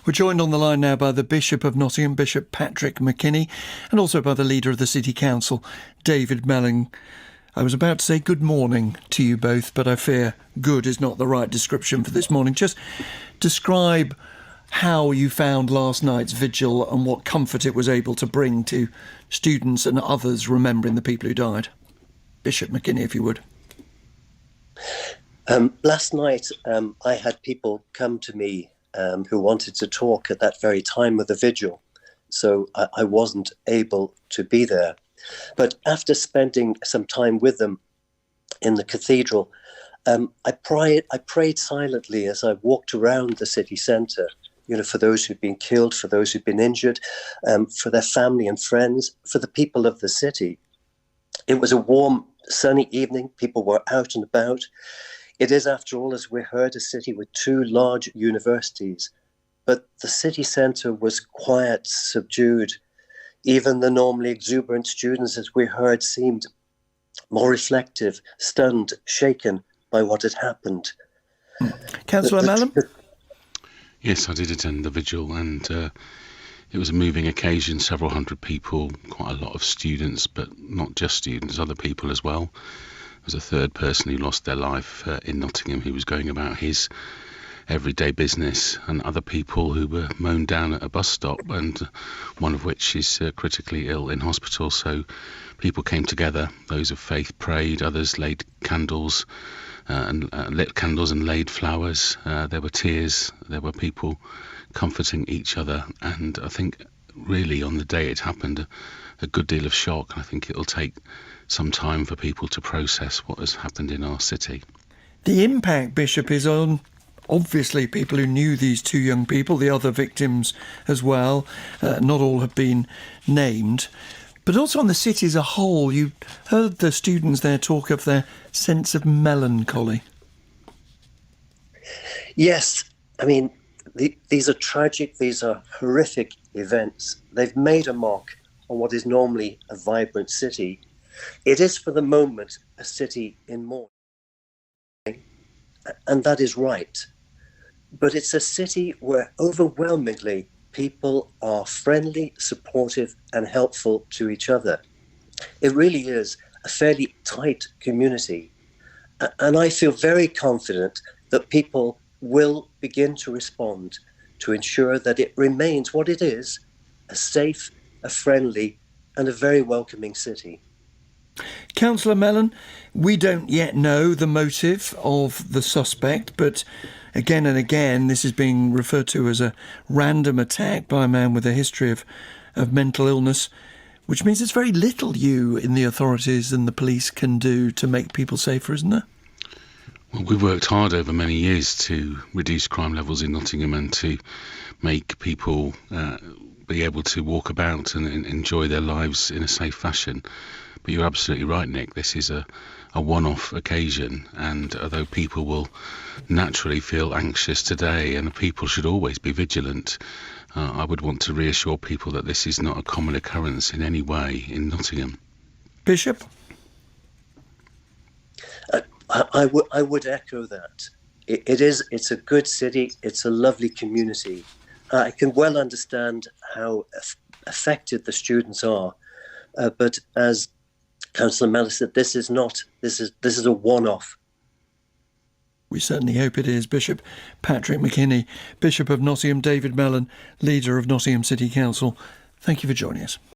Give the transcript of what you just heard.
We're joined on the line now by the Bishop of Nottingham, Bishop Patrick McKinney, and also by the leader of the City Council, David Mellon. I was about to say good morning to you both, but I fear good is not the right description for this morning. Just describe how you found last night's vigil and what comfort it was able to bring to students and others remembering the people who died. Bishop McKinney, if you would. Last night, I had people come to me who wanted to talk at that very time of the vigil, so I wasn't able to be there. But after spending some time with them in the cathedral, I prayed silently as I walked around the city centre, for those who'd been killed, for those who'd been injured, for their family and friends, for the people of the city. It was a warm, sunny evening. People were out and about. It is, after all, as we heard, a city with two large universities. But the city centre was quiet, subdued. Even the normally exuberant students, as we heard, seemed more reflective, stunned, shaken by what had happened. Councillor Mellon? Yes, I did attend the vigil, and it was a moving occasion. Several hundred people, quite a lot of students, but not just students, other people as well. There was a third person who lost their life in Nottingham, who was going about his everyday business, and other people who were mown down at a bus stop, and one of which is critically ill in hospital. So people came together. Those of faith prayed, others laid candles and lit candles and laid flowers. There were tears, there were people comforting each other, and I think really on the day it happened, a good deal of shock. I think it'll take some time for people to process what has happened in our city. The impact, Bishop, is on obviously people who knew these two young people, the other victims as well. Not all have been named, but also on the city as a whole. You heard the students there talk of their sense of melancholy. Yes, I mean, these are tragic, these are horrific events. They've made a mark on what is normally a vibrant city. It is, for the moment, a city in mourning, and that is right. But it's a city where overwhelmingly people are friendly, supportive, and helpful to each other. It really is a fairly tight community. And I feel very confident that people will begin to respond to ensure that it remains what it is, a safe, a friendly, and a very welcoming city. Councillor Mellon, we don't yet know the motive of the suspect, but again and again this is being referred to as a random attack by a man with a history of mental illness, which means there's very little you in the authorities and the police can do to make people safer, isn't there? Well, we've worked hard over many years to reduce crime levels in Nottingham and to make people be able to walk about and enjoy their lives in a safe fashion. But you're absolutely right, Nick. This is a one-off occasion, and although people will naturally feel anxious today, and people should always be vigilant, I would want to reassure people that this is not a common occurrence in any way in Nottingham. Bishop? I would echo that. It's a good city, it's a lovely community. I can well understand how affected the students are, but as Councillor Mellon said, this is a one-off. We certainly hope it is. Bishop Patrick McKinney, Bishop of Nottingham, David Mellon, leader of Nottingham City Council. Thank you for joining us.